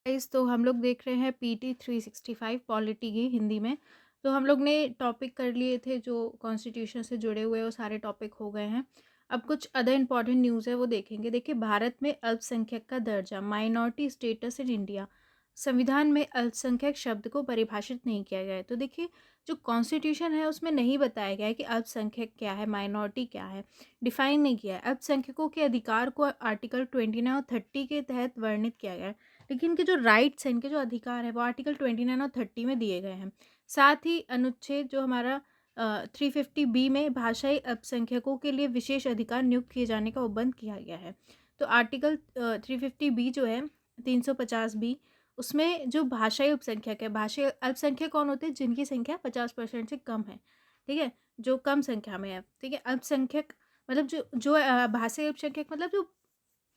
Guys, तो हम लोग देख रहे हैं पीटी 365 पॉलिटी की हिंदी में। तो हम लोग ने टॉपिक कर लिए थे जो कॉन्स्टिट्यूशन से जुड़े हुए, वो सारे टॉपिक हो गए हैं। अब कुछ अदर इम्पॉर्टेंट न्यूज़ है वो देखेंगे। देखिए, भारत में अल्पसंख्यक का दर्जा, माइनॉरिटी स्टेटस इन इंडिया। संविधान में अल्पसंख्यक शब्द को परिभाषित नहीं किया गया है। तो देखिए, जो कॉन्स्टिट्यूशन है उसमें नहीं बताया गया है कि अल्पसंख्यक क्या है, माइनॉरिटी क्या है, डिफाइन नहीं किया है। अल्पसंख्यकों के अधिकार को आर्टिकल 29 और 30 के तहत वर्णित किया गया है, लेकिन इनके जो राइट्स हैं, इनके जो अधिकार है वो आर्टिकल 29 और 30 में दिए गए हैं। साथ ही अनुच्छेद जो हमारा 350 बी में भाषाई अल्पसंख्यकों के लिए विशेष अधिकार नियुक्त किए जाने का उपबंध किया गया है। तो आर्टिकल 350 बी जो है, 350 बी, उसमें जो भाषाई अल्पसंख्यक है, भाषाई अल्पसंख्यक कौन होते हैं? जिनकी संख्या 50% से कम है, ठीक है, जो कम संख्या में है, ठीक है। अल्पसंख्यक मतलब जो भाषाई अल्पसंख्यक मतलब जो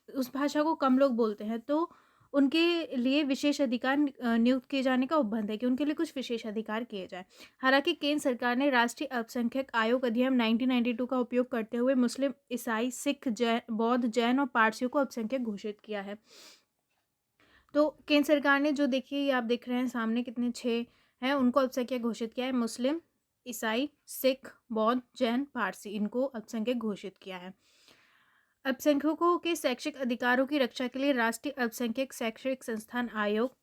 उस भाषा को कम लोग बोलते हैं, तो उनके लिए विशेष अधिकार नियुक्त किए जाने का उपबंध है कि उनके लिए कुछ विशेष अधिकार किए जाएँ। हालाँकि केंद्र सरकार ने राष्ट्रीय अल्पसंख्यक आयोग अधिनियम 1992 का उपयोग करते हुए मुस्लिम, ईसाई, सिख, बौद्ध, जैन और पारसियों को अल्पसंख्यक घोषित किया है। तो केंद्र सरकार ने जो, देखिए ये आप देख रहे हैं सामने कितने 6 हैं, उनको अल्पसंख्यक घोषित किया है। मुस्लिम, ईसाई, सिख, बौद्ध, जैन, पारसी, इनको अल्पसंख्यक घोषित किया है। अल्पसंख्यकों के शैक्षिक अधिकारों की रक्षा के लिए राष्ट्रीय अल्पसंख्यक शैक्षिक संस्थान आयोग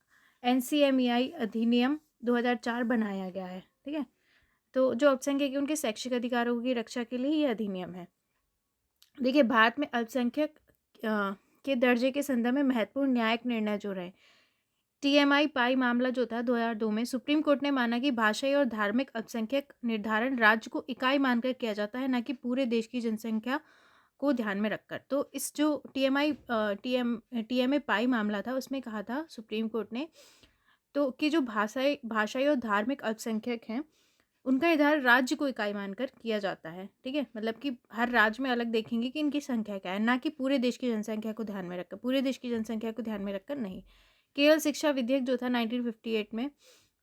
एनसीएमईआई अधिनियम 2004 बनाया गया है, ठीक है। तो जो अल्पसंख्यक है उनके शैक्षिक अधिकारों की रक्षा के लिए ये अधिनियम है। देखिए, भारत में अल्पसंख्यक के दर्जे के संदर्भ में महत्वपूर्ण न्यायिक निर्णय जो रहे, टीएमआई पाई मामला जो था 2002 में, सुप्रीम कोर्ट ने माना कि भाषाई और धार्मिक अल्पसंख्यक निर्धारण राज्य को इकाई मानकर किया जाता है, न कि पूरे देश की जनसंख्या को ध्यान में रखकर। तो इस जो टीएमए पाई मामला था उसमें कहा था सुप्रीम कोर्ट ने, तो कि जो भाषाई भाषाई और धार्मिक अल्पसंख्यक हैं उनका निर्धारण राज्य को इकाई मानकर किया जाता है, ठीक है। मतलब कि हर राज्य में अलग देखेंगे कि इनकी संख्या क्या है, ना कि पूरे देश की जनसंख्या को ध्यान में रखकर, पूरे देश की जनसंख्या को ध्यान में रखकर नहीं। केवल शिक्षा विधेयक जो था 1958 में,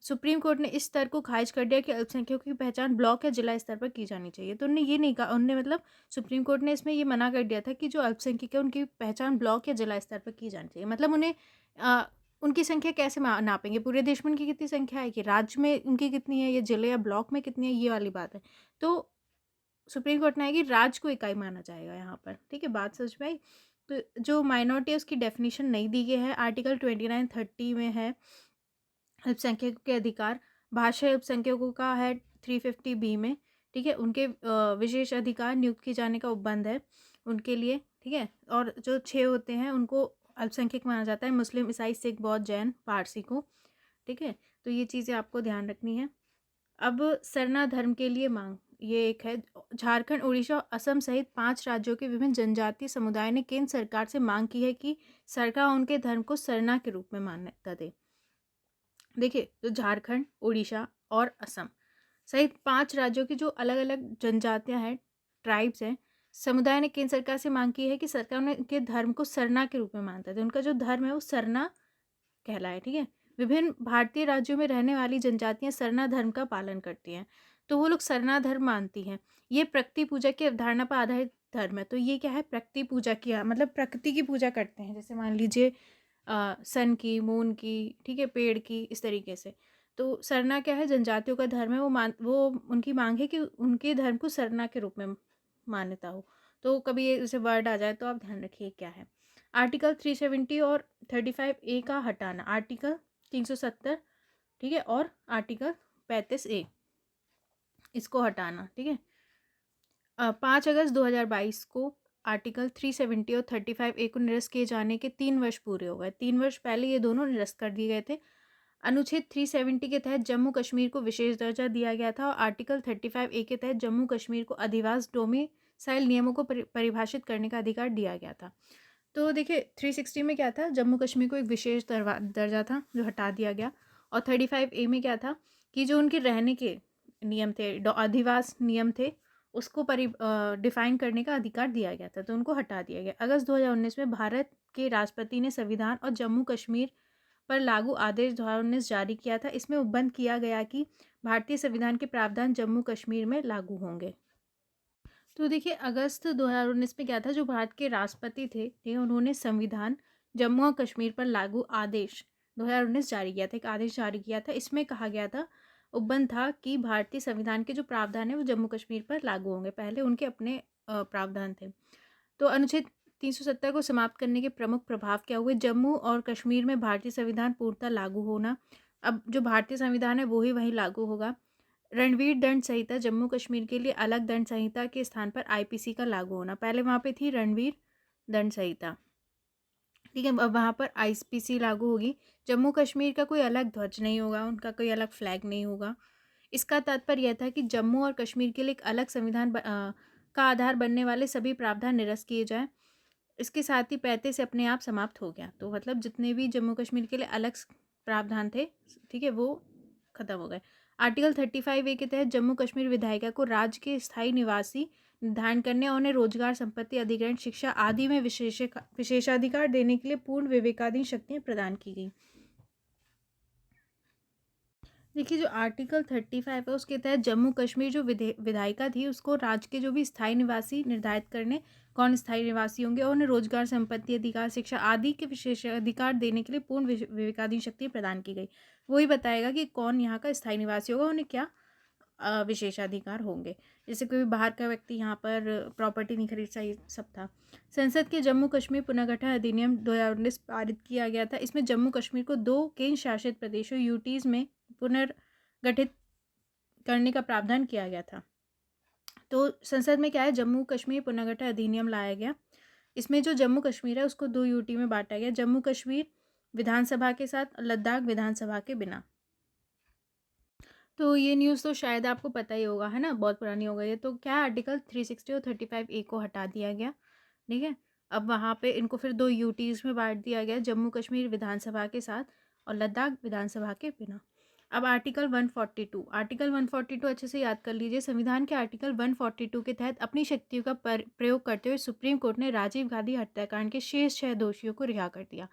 सुप्रीम कोर्ट ने इस स्तर को खारिज कर दिया कि अल्पसंख्यकों की पहचान ब्लॉक या जिला स्तर पर की जानी चाहिए। तो उन्होंने ये नहीं कहा, उन्होंने मतलब सुप्रीम कोर्ट ने इसमें ये मना कर दिया था कि जो अल्पसंख्यक है उनकी पहचान ब्लॉक या जिला स्तर पर की जानी चाहिए। मतलब उन्हें अ, उनकी संख्या कैसे नापेंगे? पूरे देश में उनकी कितनी संख्या है, कि राज्य में उनकी कितनी है, या जिले या ब्लॉक में कितनी है, ये वाली बात है। तो सुप्रीम कोर्ट ने है कि राज्य को इकाई माना जाएगा यहाँ पर, ठीक है। बात समझ में आई? तो जो माइनॉरिटी है उसकी डेफिनेशन नहीं दी गई है, आर्टिकल 29-30 में है। अल्पसंख्यकों के अधिकार, भाषाई अल्पसंख्यकों का है 350 बी में, ठीक है। उनके विशेष अधिकार नियुक्त किए जाने का उपबंध है उनके लिए, ठीक है। और जो 6 होते हैं उनको अल्पसंख्यक माना जाता है, मुस्लिम, ईसाई, सिख, बौद्ध, जैन, पारसी को, ठीक है। तो ये चीज़ें आपको ध्यान रखनी है। अब सरना धर्म के लिए मांग, ये एक है। झारखंड, उड़ीसा और असम सहित 5 राज्यों के विभिन्न जनजातीय समुदाय ने केंद्र सरकार से मांग की है कि सरकार उनके धर्म को सरना के रूप में मान्यता दे। देखिए, जो झारखंड, उड़ीसा और असम सहित 5 राज्यों की जो अलग अलग जनजातियां हैं, ट्राइब्स हैं, समुदाय ने केंद्र सरकार से मांग की है कि सरकार उनके धर्म को सरना के रूप में मानता है। उनका जो धर्म है वो सरना कहलाए, ठीक है। विभिन्न भारतीय राज्यों में रहने वाली जनजातियां सरना धर्म का पालन करती हैं, तो वो लोग सरना धर्म मानती हैं। ये प्रकृति पूजा की अवधारणा पर आधारित धर्म है। तो ये क्या है? प्रकृति पूजा की, मतलब प्रकृति की पूजा करते हैं, जैसे मान लीजिए सन की, मून की, ठीक है, पेड़ की, इस तरीके से। तो सरना क्या है? जनजातियों का धर्म है। वो उनकी मांग है कि उनके धर्म को सरना के रूप में मान्यता हो। तो कभी ये जैसे वर्ड आ जाए तो आप ध्यान रखिए क्या है। आर्टिकल 370 और 35A का हटाना, आर्टिकल 370, ठीक है, और आर्टिकल 35A, इसको हटाना, ठीक है। 5 अगस्त 2022 को आर्टिकल 370 और 35A को निरस्त किए जाने के 3 वर्ष पूरे हो गए। 3 वर्ष पहले ये दोनों निरस्त कर दिए गए थे। अनुच्छेद 370 के तहत जम्मू कश्मीर को विशेष दर्जा दिया गया था और आर्टिकल 35A के तहत जम्मू कश्मीर को अधिवास डोमिसाइल नियमों को परिभाषित करने का अधिकार दिया गया था। तो देखिए, 360 में क्या था? जम्मू कश्मीर को एक विशेष दर्जा था जो हटा दिया गया, और 35A में क्या था कि जो उनके रहने के नियम थे, अधिवास नियम थे, उसको डिफाइन करने का अधिकार दिया गया था, तो उनको हटा दिया गया। अगस्त 2019 में भारत के राष्ट्रपति ने संविधान और जम्मू कश्मीर पर लागू आदेश 2019 जारी किया था। इसमें उपबंध किया गया कि भारतीय संविधान के प्रावधान जम्मू कश्मीर में लागू होंगे। तो देखिए, अगस्त 2019 में क्या था? जो भारत के राष्ट्रपति थे, ठीक है, उन्होंने संविधान, जम्मू और कश्मीर पर लागू आदेश 2019 जारी किया था, एक आदेश जारी किया था। इसमें कहा गया था, उपबंध था कि भारतीय संविधान के जो प्रावधान है वो जम्मू कश्मीर पर लागू होंगे। पहले उनके अपने प्रावधान थे। तो अनुच्छेद 370 को समाप्त करने के प्रमुख प्रभाव क्या हुए? जम्मू और कश्मीर में भारतीय संविधान पूर्णतः लागू होना। अब जो भारतीय संविधान है वो ही वहीं लागू होगा। रणवीर दंड संहिता, जम्मू कश्मीर के लिए अलग दंड संहिता के स्थान पर आईपीसी का लागू होना। पहले वहाँ पे थी रणवीर दंड संहिता, ठीक है, अब वहाँ पर आईपीसी लागू होगी। जम्मू कश्मीर का कोई अलग ध्वज नहीं होगा, उनका कोई अलग फ्लैग नहीं होगा। इसका तात्पर्य यह था कि जम्मू और कश्मीर के लिए एक अलग संविधान का आधार बनने वाले सभी प्रावधान निरस्त किए जाएं। इसके साथ ही 35 से अपने आप समाप्त हो गया। तो मतलब जितने भी जम्मू कश्मीर के लिए अलग प्रावधान थे, ठीक है, वो खत्म हो गए। आर्टिकल 35A के तहत जम्मू कश्मीर विधायिका को राज्य के स्थायी निवासी निर्धारण करने और उन्हें रोजगार, संपत्ति, अधिग्रहण, शिक्षा आदि में विशेषाधिकार देने के लिए पूर्ण विवेकाधीन शक्तियां प्रदान की गई। देखिए, जो आर्टिकल 35 है उसके तहत जम्मू कश्मीर जो विधायिका थी उसको राज्य के जो भी स्थायी निवासी निर्धारित करने, कौन स्थायी निवासी होंगे, और उन्हें रोजगार, संपत्ति, अधिकार, शिक्षा आदि के विशेषाधिकार देने के लिए पूर्ण विवेकाधीन शक्ति प्रदान की गई। वही बताएगा कि कौन यहाँ का स्थायी निवासी होगा, उन्हें क्या विशेषाधिकार होंगे। जैसे कोई बाहर का व्यक्ति यहाँ पर प्रॉपर्टी नहीं खरीद सकता, ये सब था। संसद के जम्मू कश्मीर पुनर्गठन अधिनियम 2019 पारित किया गया था। इसमें जम्मू कश्मीर को 2 केंद्र शासित प्रदेशों यूटीज में पुनर्गठित करने का प्रावधान किया गया था। तो संसद में क्या है, जम्मू कश्मीर पुनर्गठन अधिनियम लाया गया। इसमें जो जम्मू कश्मीर है उसको 2 यूटी में बांटा गया, जम्मू कश्मीर विधानसभा के साथ, लद्दाख विधानसभा के बिना। तो ये न्यूज़ तो शायद आपको पता ही होगा, है ना, बहुत पुरानी हो गई है। तो क्या आर्टिकल 360 और 35A को हटा दिया गया, ठीक है। अब वहाँ पे इनको फिर 2 यूटीज़ में बांट दिया गया, जम्मू कश्मीर विधानसभा के साथ और लद्दाख विधानसभा के बिना। अब आर्टिकल 142 अच्छे से याद कर लीजिए। संविधान के आर्टिकल 142 के तहत अपनी शक्तियों का प्रयोग करते हुए सुप्रीम कोर्ट ने राजीव गांधी हत्याकांड के शेष 6 दोषियों को रिहा कर दिया,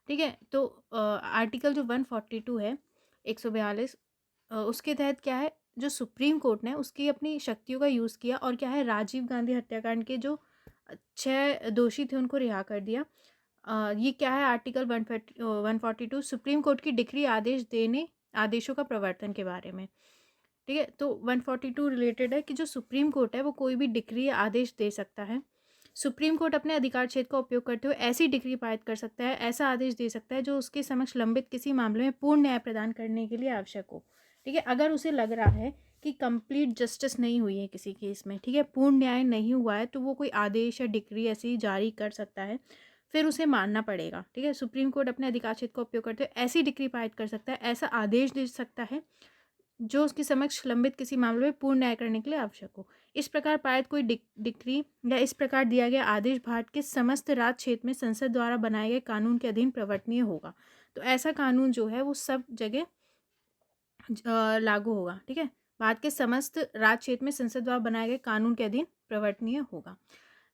ठीक है। तो आर्टिकल जो 142 है, 142, उसके तहत क्या है, जो सुप्रीम कोर्ट ने उसकी अपनी शक्तियों का यूज़ किया और क्या है, राजीव गांधी हत्याकांड के जो 6 दोषी थे उनको रिहा कर दिया। ये क्या है, आर्टिकल 142 सुप्रीम कोर्ट की डिक्री आदेशों का प्रवर्तन के बारे में, ठीक है। तो 142 रिलेटेड है कि जो सुप्रीम कोर्ट है वो कोई भी डिक्री या आदेश दे सकता है। सुप्रीम कोर्ट अपने अधिकार क्षेत्र का उपयोग करते हुए ऐसी डिक्री पारित कर सकता है, ऐसा आदेश दे सकता है जो उसके समक्ष लंबित किसी मामले में पूर्ण न्याय प्रदान करने के लिए आवश्यक हो, ठीक है। अगर उसे लग रहा है कि कंप्लीट जस्टिस नहीं हुई है किसी केस में, ठीक है, पूर्ण न्याय नहीं हुआ है, तो वो कोई आदेश या डिक्री ऐसी जारी कर सकता है, फिर उसे मानना पड़ेगा, ठीक है। सुप्रीम कोर्ट अपने अधिकार क्षेत्र का उपयोग करते हुए ऐसी डिक्री पारित कर सकता है, ऐसा आदेश दे सकता है जो उसके समक्ष लंबित किसी मामले में पूर्ण न्याय करने के लिए आवश्यक हो। इस प्रकार पारित कोई डिक्री या इस प्रकार दिया गया आदेश भारत के समस्त राज्य क्षेत्र में संसद द्वारा बनाए गए कानून के अधीन प्रवर्तनीय होगा। तो ऐसा कानून जो है वो सब जगह लागू होगा, ठीक है। भारत के समस्त राज्य क्षेत्र में संसद द्वारा बनाए गए कानून के अधीन प्रवर्तनीय होगा।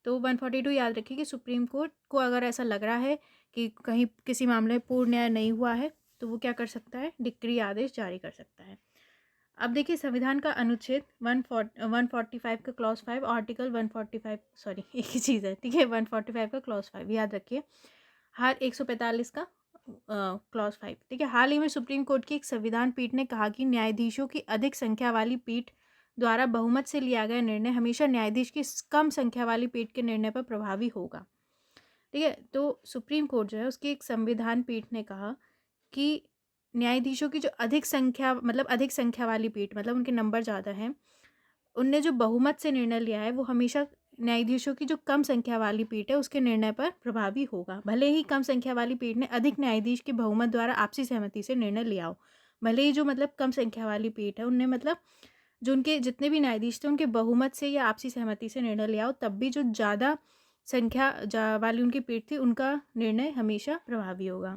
तो 142 याद रखिए कि सुप्रीम कोर्ट को अगर ऐसा लग रहा है कि कहीं किसी मामले में पूर्ण न्याय नहीं हुआ है तो वो क्या कर सकता है, डिक्री आदेश जारी कर सकता है। अब देखिए, संविधान का अनुच्छेद 145 का क्लॉज 5, आर्टिकल 145, सॉरी एक ही चीज़ है, ठीक है, 145 का क्लॉज 5 याद रखिए। हर 145 का क्लॉज 5, ठीक है। हाल ही में सुप्रीम कोर्ट की एक संविधान पीठ ने कहा कि न्यायाधीशों की अधिक संख्या वाली पीठ द्वारा बहुमत से लिया गया निर्णय हमेशा न्यायाधीश की कम संख्या वाली पीठ के निर्णय पर प्रभावी होगा, ठीक है। तो सुप्रीम कोर्ट जो है उसकी एक संविधान पीठ ने कहा कि न्यायाधीशों की जो अधिक संख्या वाली पीठ, मतलब उनके नंबर ज़्यादा हैं, उनने जो बहुमत से निर्णय लिया है वो हमेशा न्यायाधीशों की जो कम संख्या वाली पीठ है उसके निर्णय पर प्रभावी होगा। भले ही कम संख्या वाली पीठ ने अधिक न्यायाधीश के बहुमत द्वारा आपसी सहमति से निर्णय लिया हो, भले ही जो कम संख्या वाली पीठ है उनने जो उनके जितने भी न्यायाधीश थे उनके बहुमत से या आपसी सहमति से निर्णय लिया हो, तब भी जो ज़्यादा संख्या वाली उनकी पीठ थी उनका निर्णय हमेशा प्रभावी होगा।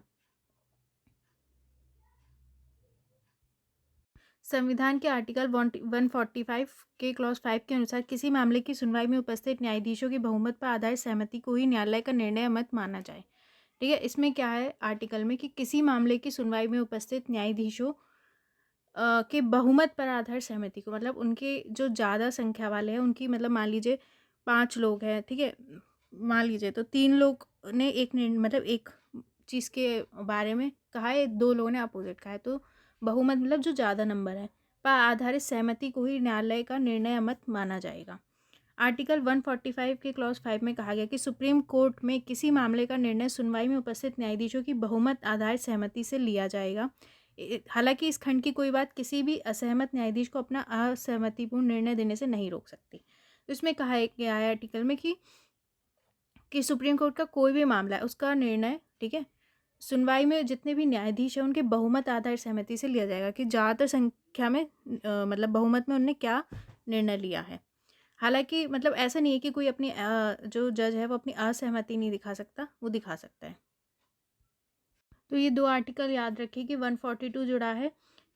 संविधान के आर्टिकल 145 के क्लॉज 5 के अनुसार किसी मामले की सुनवाई में उपस्थित न्यायाधीशों की बहुमत पर आधारित सहमति को ही न्यायालय का निर्णय मत माना जाए, ठीक है। इसमें क्या है आर्टिकल में कि किसी मामले की सुनवाई में उपस्थित न्यायाधीशों के बहुमत पर आधारित सहमति को, मतलब उनके जो ज़्यादा संख्या वाले हैं उनकी, मान लीजिए 5 लोग हैं, ठीक है, मान लीजिए तो 3 लोग ने एक चीज़ के बारे में कहा है, 2 लोगों ने अपोजिट कहा है। तो बहुमत मतलब जो ज़्यादा नंबर है पर आधारित सहमति को ही न्यायालय का निर्णय मत माना जाएगा। आर्टिकल 145 के क्लॉज 5 में कहा गया कि सुप्रीम कोर्ट में किसी मामले का निर्णय सुनवाई में उपस्थित न्यायाधीशों की बहुमत आधारित सहमति से लिया जाएगा। हालांकि इस खंड की कोई बात किसी भी असहमत न्यायाधीश को अपना असहमतिपूर्ण निर्णय देने से नहीं रोक सकती। तो इसमें कहा गया है आर्टिकल में कि सुप्रीम कोर्ट का कोई भी मामला है उसका निर्णय, ठीक है, सुनवाई में जितने भी न्यायाधीश हैं उनके बहुमत आधारित सहमति से लिया जाएगा कि ज़्यादातर संख्या में मतलब बहुमत में उन्होंने क्या निर्णय लिया है। हालांकि मतलब ऐसा नहीं है कि कोई अपनी जो जज है वो अपनी असहमति नहीं दिखा सकता, वो दिखा सकता है। तो ये 2 आर्टिकल याद रखिए कि 142 जुड़ा है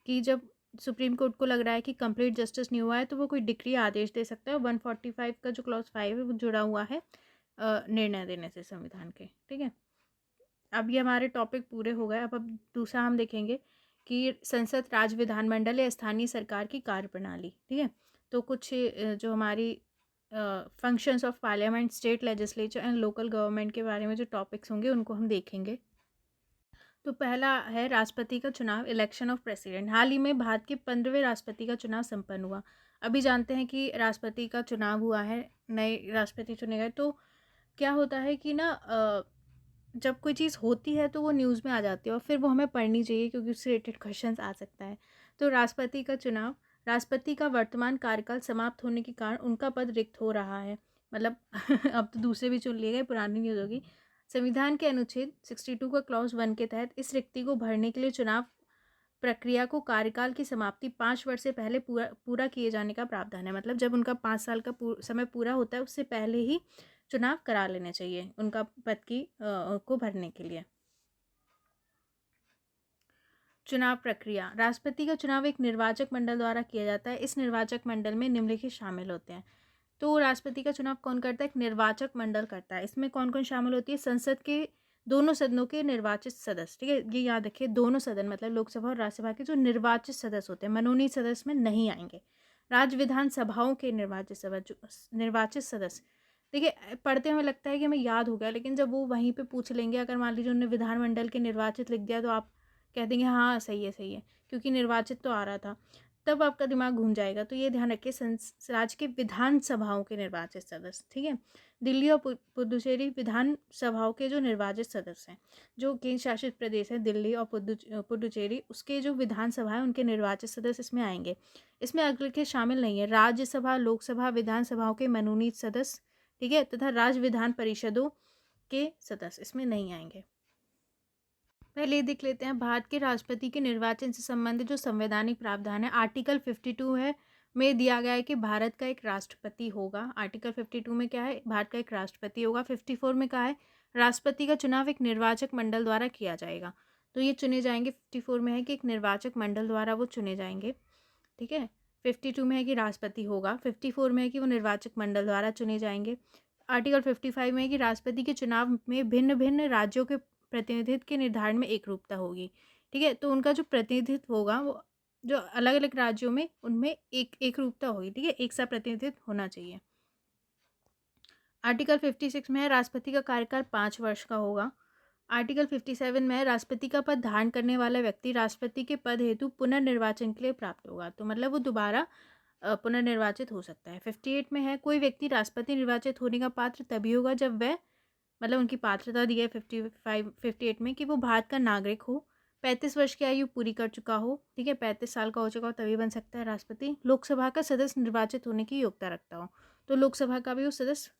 कि जब सुप्रीम कोर्ट को लग रहा है कि कंप्लीट जस्टिस नहीं हुआ है तो वो कोई डिक्री आदेश दे सकता है। 145 का जो क्लॉज 5 है वो जुड़ा हुआ है निर्णय देने से संविधान के, ठीक है। अब ये हमारे टॉपिक पूरे हो गए। अब दूसरा हम देखेंगे कि संसद, राज्य विधानमंडल या स्थानीय सरकार की कार्यप्रणाली, ठीक है। तो कुछ जो हमारी functions of parliament, state legislature and local government के बारे में जो टॉपिक्स होंगे उनको हम देखेंगे। तो पहला है राष्ट्रपति का चुनाव, इलेक्शन ऑफ प्रेसिडेंट। हाल ही में भारत के 15वें राष्ट्रपति का चुनाव संपन्न हुआ। अभी जानते हैं कि राष्ट्रपति का चुनाव हुआ है, नए राष्ट्रपति चुने गए। तो क्या होता है कि ना जब कोई चीज़ होती है तो वो न्यूज़ में आ जाती है और फिर वो हमें पढ़नी चाहिए क्योंकि उससे रिलेटेड क्वेश्चंस आ सकता है। तो राष्ट्रपति का चुनाव, राष्ट्रपति का वर्तमान कार्यकाल समाप्त होने के कारण उनका पद रिक्त हो रहा है। मतलब अब तो दूसरे भी चुन लिए गए, पुरानी न्यूज़ होगी। संविधान के अनुच्छेद 62 का क्लॉज 1 के तहत इस रिक्ति को भरने के लिए चुनाव प्रक्रिया को कार्यकाल की समाप्ति 5 वर्ष से पहले पूरा किए जाने का प्रावधान है। मतलब जब उनका 5 साल का समय पूरा होता है उससे पहले ही चुनाव करा लेने चाहिए उनका पद की को भरने के लिए। चुनाव प्रक्रिया, राष्ट्रपति का चुनाव एक निर्वाचक मंडल द्वारा किया जाता है। इस निर्वाचक मंडल में निम्नलिखित शामिल होते हैं। तो राष्ट्रपति का चुनाव कौन करता है? एक निर्वाचक मंडल करता है। इसमें कौन कौन शामिल होती है? संसद के दोनों सदनों के निर्वाचित सदस्य, ठीक है, ये याद रखिए। दोनों सदन मतलब लोकसभा और राज्यसभा के जो निर्वाचित सदस्य होते हैं, मनोनीत सदस्य में नहीं आएंगे। राज्य विधानसभाओं के निर्वाचित सदस्य, देखिए पढ़ते हमें लगता है कि हमें याद हो गया, लेकिन जब वो वहीं पे पूछ लेंगे, अगर मान लीजिए उन्होंने विधानमंडल के निर्वाचित लिख दिया तो आप कह देंगे हाँ सही है सही है, क्योंकि निर्वाचित तो आ रहा था, तब आपका दिमाग घूम जाएगा। तो ये ध्यान रखिए, राज्य के विधानसभाओं के निर्वाचित सदस्य, ठीक है। दिल्ली और पुडुचेरी विधानसभाओं के जो निर्वाचित सदस्य हैं, जो केंद्र शासित प्रदेश है दिल्ली और पुडुचेरी, उसके जो विधानसभा है उनके निर्वाचित सदस्य इसमें आएंगे। इसमें अग्रलिखित शामिल नहीं है: राज्यसभा, लोकसभा, विधानसभाओं के मनोनीत सदस्य, ठीक है, तथा राज्य विधान परिषदों के सदस्य इसमें नहीं आएंगे। पहले ये देख लेते हैं भारत के राष्ट्रपति के निर्वाचन से संबंधित जो संवैधानिक प्रावधान है। आर्टिकल 52 है में दिया गया है कि भारत का एक राष्ट्रपति होगा। आर्टिकल 52 में क्या है? भारत का एक राष्ट्रपति होगा। 54 में कहा है राष्ट्रपति का चुनाव एक निर्वाचक मंडल द्वारा किया जाएगा। तो ये चुने जाएंगे। 54 में है कि एक निर्वाचक मंडल द्वारा वो चुने जाएंगे, ठीक है। 52 में है कि राष्ट्रपति होगा, 54 में है कि वो निर्वाचक मंडल द्वारा चुने जाएंगे। आर्टिकल 55 में है कि राष्ट्रपति के चुनाव में भिन्न भिन्न राज्यों के प्रतिनिधित्व के निर्धारण में एक रूपता होगी, ठीक है। तो उनका जो प्रतिनिधित्व होगा वो जो अलग अलग राज्यों में उनमें एक रूपता होगी, ठीक है, एक सा प्रतिनिधित्व होना चाहिए। आर्टिकल 56 में है राष्ट्रपति का कार्यकाल 5 वर्ष का होगा। आर्टिकल 57 में है राष्ट्रपति का पद धारण करने वाला व्यक्ति राष्ट्रपति के पद हेतु पुनर्निर्वाचन के लिए प्राप्त होगा। तो मतलब वो दोबारा पुनर्निर्वाचित हो सकता है। 58 में है कोई व्यक्ति राष्ट्रपति निर्वाचित होने का पात्र तभी होगा जब वह, मतलब उनकी पात्रता दी है 58 में, कि वो भारत का नागरिक हो, 35 वर्ष की आयु पूरी कर चुका हो, ठीक है, 35 साल का हो चुका हो तभी बन सकता है राष्ट्रपति। लोकसभा का सदस्य निर्वाचित होने की योग्यता रखता हो, तो लोकसभा का भी वो सदस्य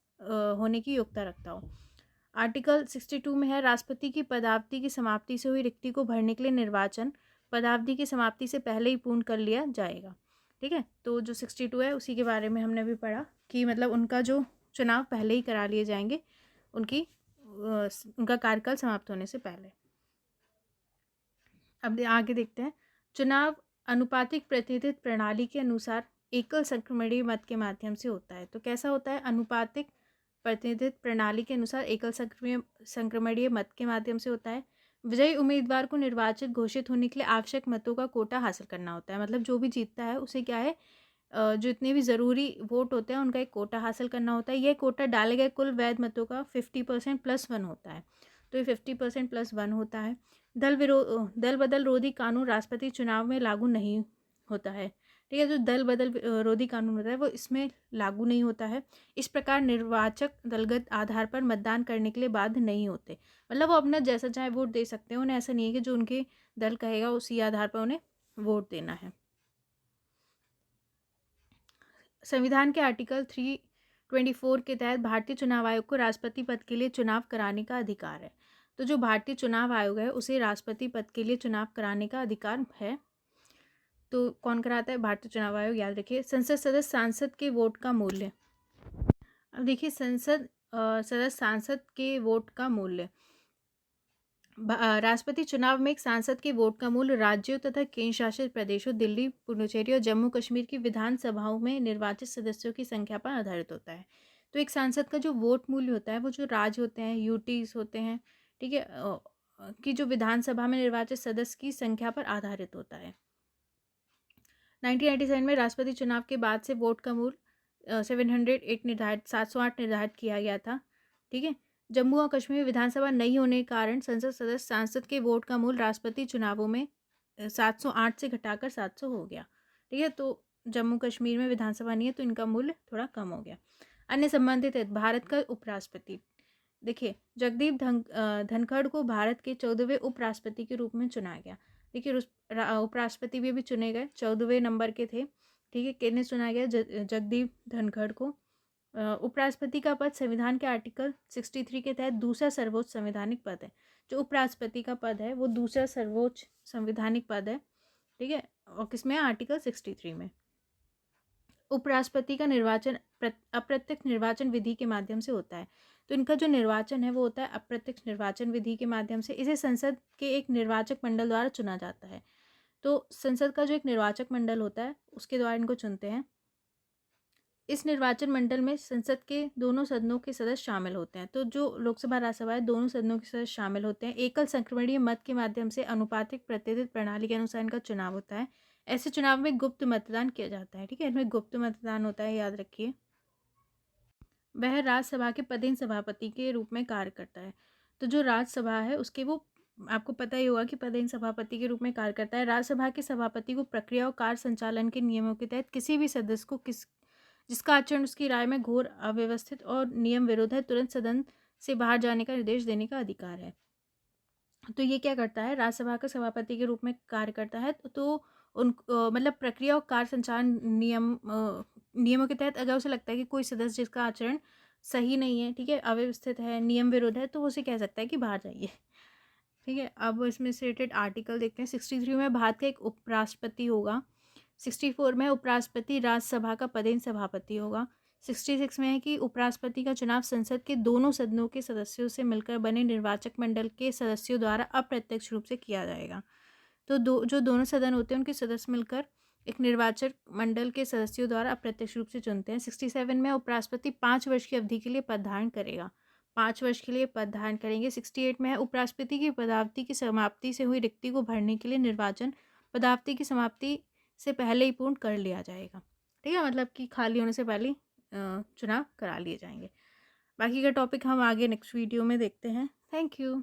होने की योग्यता रखता हो। आर्टिकल 62 में है राष्ट्रपति की पदावधि की समाप्ति से हुई रिक्ति को भरने के लिए निर्वाचन पदावधि की समाप्ति से पहले ही पूर्ण कर लिया जाएगा, ठीक है। तो जो 62 है उसी के बारे में हमने भी पढ़ा कि मतलब उनका जो चुनाव पहले ही करा लिए जाएंगे उनका कार्यकाल समाप्त होने से पहले। अब आगे देखते हैं। चुनाव अनुपातिक प्रतिनिधित्व प्रणाली के अनुसार एकल संक्रमणीय मत के माध्यम से होता है। तो कैसा होता है? अनुपातिक प्रतिनिधित्व प्रणाली के अनुसार एकल संक्रमणीय मत के माध्यम से होता है। विजयी उम्मीदवार को निर्वाचित घोषित होने के लिए आवश्यक मतों का कोटा हासिल करना होता है। मतलब जो भी जीतता है उसे क्या है, जो इतने भी ज़रूरी वोट होते हैं उनका एक कोटा हासिल करना होता है। यह कोटा डाले गए कुल वैध मतों का 50% +1 होता है। तो ये 50% + 1 होता है। दल बदल रोधी कानून राष्ट्रपति चुनाव में लागू नहीं होता है, ठीक है। जो दल बदल रोधी कानून होता है वो इसमें लागू नहीं होता है। इस प्रकार निर्वाचक दलगत आधार पर मतदान करने के लिए बाध्य नहीं होते, मतलब वो अपना जैसा चाहे वोट दे सकते हैं। उन्हें ऐसा नहीं है कि जो उनके दल कहेगा उसी आधार पर उन्हें वोट देना है। संविधान के आर्टिकल 324 के तहत भारतीय चुनाव आयोग को राष्ट्रपति पद के लिए चुनाव कराने का अधिकार है। तो जो भारतीय चुनाव आयोग है उसे राष्ट्रपति पद के लिए चुनाव कराने का अधिकार है। तो कौन कराता है? भारतीय चुनाव आयोग, याद रखिए। संसद सदस्य सांसद के वोट का मूल्य। अब देखिए, संसद सदस्य सांसद के वोट का मूल्य। राष्ट्रपति चुनाव में एक सांसद के वोट का मूल्य राज्यों तथा केंद्र शासित प्रदेशों दिल्ली, पुडुचेरी और जम्मू कश्मीर की विधानसभाओं में निर्वाचित सदस्यों की संख्या पर आधारित होता है। तो एक सांसद का जो वोट मूल्य होता है वो जो राज्य होते हैं, यूटीज होते हैं, ठीक है, कि जो विधानसभा में निर्वाचित सदस्य की संख्या पर आधारित होता है। 1997 में राष्ट्रपति चुनाव के बाद से वोट का मूल्य 708 निर्धारित किया गया था, ठीक है। जम्मू और कश्मीर में विधानसभा नहीं होने के कारण संसद सदस्य सांसद के वोट का मूल्य राष्ट्रपति चुनावों में 708 से घटाकर 700 हो गया, ठीक है। तो जम्मू कश्मीर में विधानसभा नहीं है तो इनका मूल्य थोड़ा कम हो गया। अन्य संबंधित है, भारत का उपराष्ट्रपति। देखिए, जगदीप धनखड़ को भारत के 14वें उपराष्ट्रपति के रूप में चुना गया। देखिए, उपराष्ट्रपति भी चुने गए, 14वें नंबर के थे, ठीक है। किन्हें चुना गया? जगदीप धनखड़ को। उपराष्ट्रपति का पद संविधान के आर्टिकल 63 के तहत दूसरा सर्वोच्च संवैधानिक पद है। जो उपराष्ट्रपति का पद है वो दूसरा सर्वोच्च संवैधानिक पद है, ठीक है। और किसमें? आर्टिकल 63 में। उपराष्ट्रपति का निर्वाचन अप्रत्यक्ष निर्वाचन विधि के माध्यम से होता है। तो इनका जो निर्वाचन है वो होता है अप्रत्यक्ष निर्वाचन विधि के माध्यम से। इसे संसद के एक निर्वाचक मंडल द्वारा चुना जाता है। तो संसद का जो एक निर्वाचक मंडल होता है उसके द्वारा इनको चुनते हैं। इस निर्वाचन मंडल में संसद के दोनों सदनों के सदस्य शामिल होते हैं। तो जो लोकसभा राज्यसभा है दोनों सदनों के सदस्य शामिल होते हैं। एकल संक्रमणीय मत के माध्यम से अनुपातिक प्रतिनिधित्व प्रणाली के अनुसार इनका चुनाव होता है। ऐसे चुनाव में गुप्त मतदान किया जाता है, ठीक है। इनमें गुप्त मतदान होता है, याद रखिए। वह राज्यसभा के पदेन सभापति के रूप में कार्य करता है। तो जो राज्यसभा है उसके वो आपको पता ही होगा कि पदेन सभापति के रूप में कार्य करता है। राज्यसभा के सभापति को प्रक्रिया और कार्य संचालन के नियमों के तहत किसी भी सदस्य को जिसका आचरण उसकी राय में घोर अव्यवस्थित और नियम विरुद्ध है तुरंत सदन से बाहर जाने का निर्देश देने का अधिकार है। तो ये क्या करता है? राज्यसभा का सभापति के रूप में कार्य करता है। तो मतलब प्रक्रिया और कार्य संचालन नियमों के तहत अगर उसे लगता है कि कोई सदस्य जिसका आचरण सही नहीं है, ठीक है, अव्यवस्थित है, नियम विरुद्ध है, तो वो उसे कह सकता है कि बाहर जाइए, ठीक है। अब इसमें से रिलेटेड आर्टिकल देखते हैं। 63 में भारत का एक उपराष्ट्रपति होगा। 64 में उपराष्ट्रपति राज्यसभा का पदेन सभापति होगा। 66 में है कि उपराष्ट्रपति का चुनाव संसद के दोनों सदनों के सदस्यों से मिलकर बने निर्वाचक मंडल के सदस्यों द्वारा अप्रत्यक्ष रूप से किया जाएगा। तो जो दोनों सदन होते हैं उनके सदस्य मिलकर एक निर्वाचक मंडल के सदस्यों द्वारा अप्रत्यक्ष रूप से चुनते हैं। 67 में उपराष्ट्रपति 5 वर्ष की अवधि के लिए पद धारण करेगा, 5 वर्ष के लिए पद धारण करेंगे। 68 में है उपराष्ट्रपति की पदावधि की समाप्ति से हुई रिक्ति को भरने के लिए निर्वाचन पदावधि की समाप्ति से पहले ही पूर्ण कर लिया जाएगा, ठीक है। मतलब कि खाली होने से पहले चुनाव करा लिए जाएंगे। बाकी का टॉपिक हम आगे नेक्स्ट वीडियो में देखते हैं। Thank you.